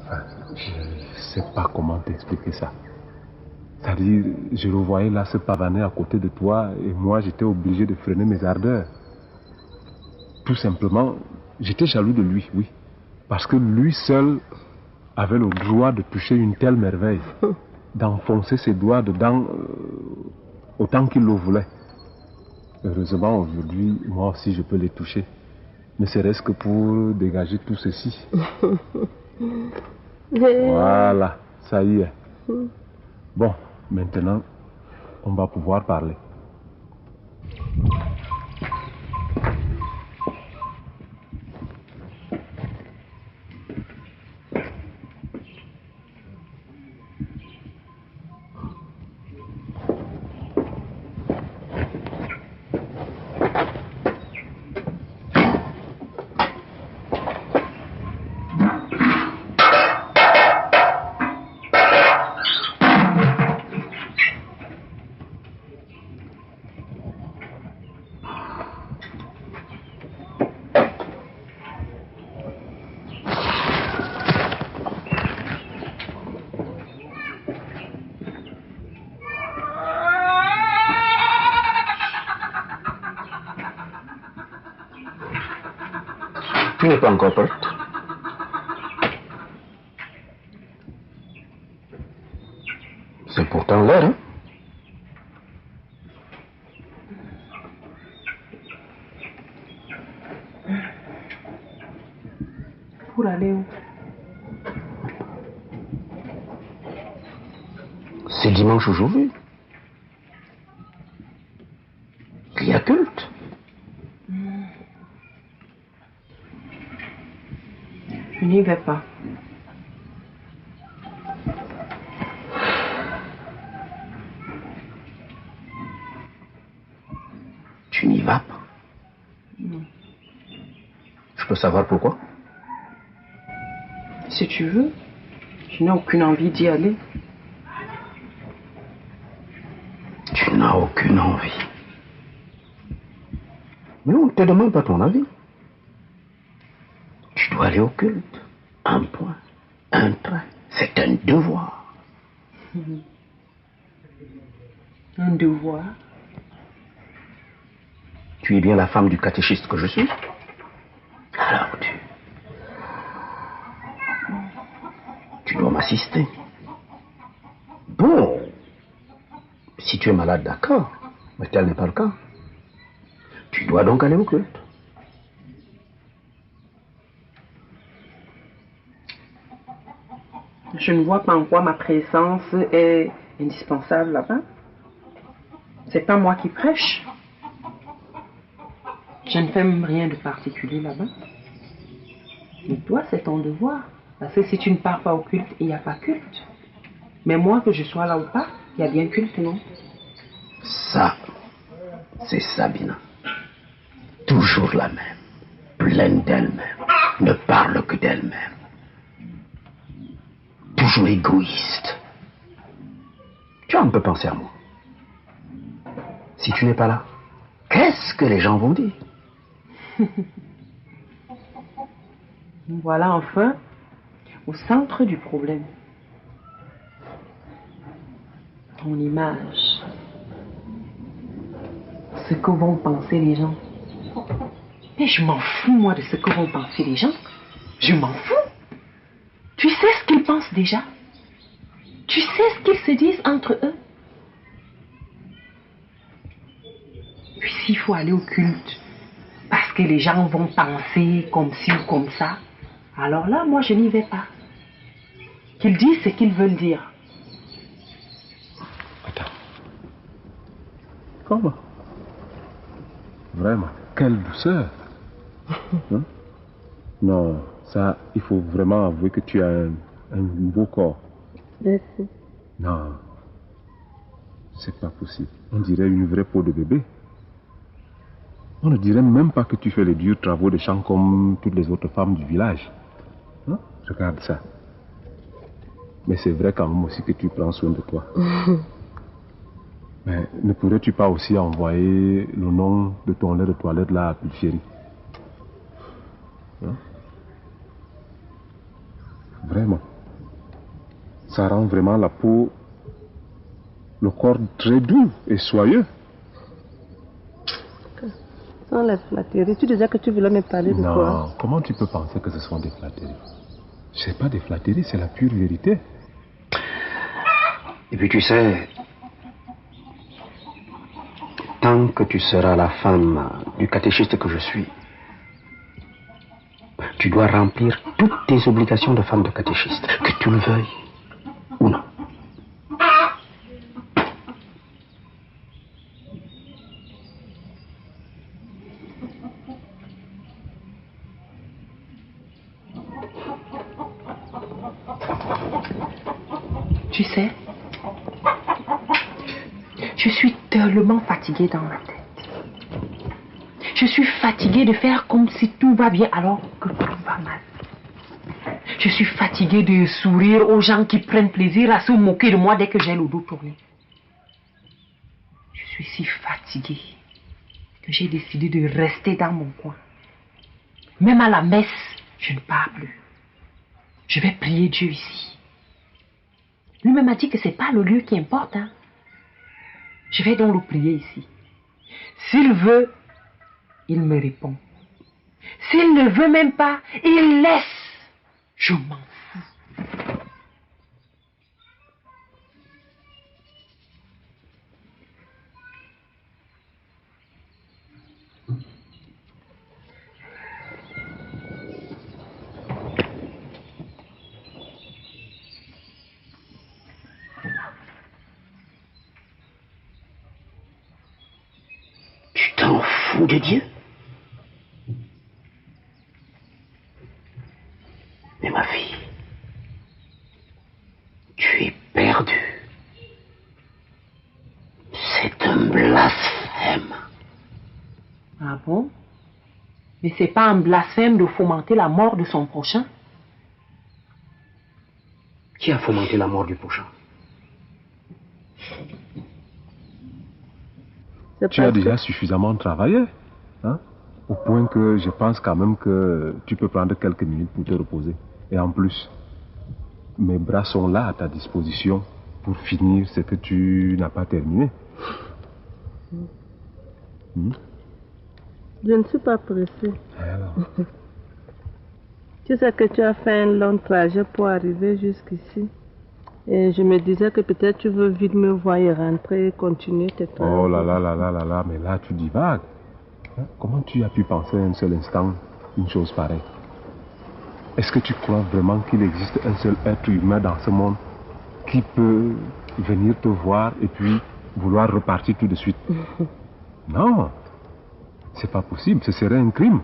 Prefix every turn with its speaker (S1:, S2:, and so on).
S1: Enfin, je ne sais pas comment t'expliquer ça. C'est-à-dire, je le voyais là se pavaner à côté de toi et moi j'étais obligé de freiner mes ardeurs. Tout simplement, j'étais jaloux de lui, oui. Parce que lui seul avait le droit de toucher une telle merveille, d'enfoncer ses doigts dedans autant qu'il le voulait. Heureusement, aujourd'hui, moi aussi je peux les toucher. Ne serait-ce que pour dégager tout ceci. Voilà, ça y est. Bon, maintenant, on va pouvoir parler.
S2: Tu n'es pas encore prête. C'est pourtant l'heure, hein?
S3: Pour aller où?
S2: C'est dimanche aujourd'hui. Il y a culte.
S3: Je n'y vais pas.
S2: Tu n'y vas pas?
S3: Non.
S2: Je peux savoir pourquoi?
S3: Si tu veux, je n'ai aucune envie d'y aller.
S2: Tu n'as aucune envie. Mais on ne te demande pas ton avis. Tu dois aller au culte. Un point, un trait. C'est un devoir.
S3: Un devoir?
S2: Tu es bien la femme du catéchiste que je suis. Alors tu dois m'assister. Bon, si tu es malade, d'accord, mais tel n'est pas le cas. Tu dois donc aller au culte.
S3: Je ne vois pas en quoi ma présence est indispensable là-bas. C'est pas moi qui prêche. Je ne fais même rien de particulier là-bas. Mais toi, c'est ton devoir. Parce que si tu ne pars pas au culte, il n'y a pas culte. Mais moi, que je sois là ou pas, il y a bien culte, non?
S2: Ça, c'est Sabina. Toujours la même. Pleine d'elle-même. Ne parle que d'elle-même. Toujours égoïste. Tu as un peu pensé à moi. Si tu n'es pas là, qu'est-ce que les gens vont dire?
S3: Voilà enfin au centre du problème. Ton image. Ce que vont penser les gens. Mais je m'en fous, moi, de ce que vont penser les gens. Je m'en fous. Tu sais ce qu'ils pensent déjà. Tu sais ce qu'ils se disent entre eux. Puis s'il faut aller au culte, parce que les gens vont penser comme ci ou comme ça, alors là, moi, je n'y vais pas. Qu'ils disent ce qu'ils veulent dire.
S1: Attends. Comment? Vraiment, quelle douceur. Hein? Non, ça, il faut vraiment avouer que tu as un beau corps.
S3: Merci.
S1: Non, c'est pas possible. On dirait une vraie peau de bébé. On ne dirait même pas que tu fais les durs travaux de champ comme toutes les autres femmes du village. Hein? Regarde ça. Mais c'est vrai quand même aussi que tu prends soin de toi. Mais ne pourrais-tu pas aussi envoyer le nom de ton lait de toilette là à Pulchérie? Hein? Vraiment. ça rend vraiment la peau, le corps très doux et soyeux.
S4: Sans la flatterie, tu disais que tu voulais me parler de quoi?
S1: Non, comment tu peux penser que ce sont des flatteries? C'est pas des flatteries, c'est la pure vérité.
S2: Et puis tu sais, tant que tu seras la femme du catéchiste que je suis, tu dois remplir toutes tes obligations de femme de catéchiste, que tu le veuilles ou non.
S3: Tu sais, je suis tellement fatiguée dans ma tête. Je suis fatiguée de faire comme si tout va bien alors que tout va mal. Je suis fatiguée de sourire aux gens qui prennent plaisir à se moquer de moi dès que j'ai le dos tourné. Je suis si fatiguée que j'ai décidé de rester dans mon coin. Même à la messe, je ne pars plus. Je vais prier Dieu ici. Lui-même a dit que ce n'est pas le lieu qui importe. Hein. Je vais donc le prier ici. S'il veut, il me répond. S'il ne veut même pas, il laisse. Je m'en fous.
S2: Tu t'en fous de Dieu? Mais ma fille, tu es perdue. C'est un blasphème.
S3: Ah bon? Mais c'est pas un blasphème de fomenter la mort de son prochain?
S2: Qui a fomenté la mort du prochain?
S1: Tu as déjà suffisamment travaillé, hein? Au point que je pense quand même que tu peux prendre quelques minutes pour te reposer. Et en plus, mes bras sont là à ta disposition pour finir ce que tu n'as pas terminé.
S4: Je ne suis pas pressée.
S1: Alors,
S4: Tu sais que tu as fait un long trajet pour arriver jusqu'ici. Et je me disais que peut-être tu veux vite me voir et rentrer et continuer tes travaux.
S1: oh là là là là là là, mais là tu divagues. Hein? Comment tu as pu penser un seul instant une chose pareille? Est-ce que tu crois vraiment qu'il existe un seul être humain dans ce monde qui peut venir te voir et puis vouloir repartir tout de suite? Non, c'est pas possible, ce serait un crime.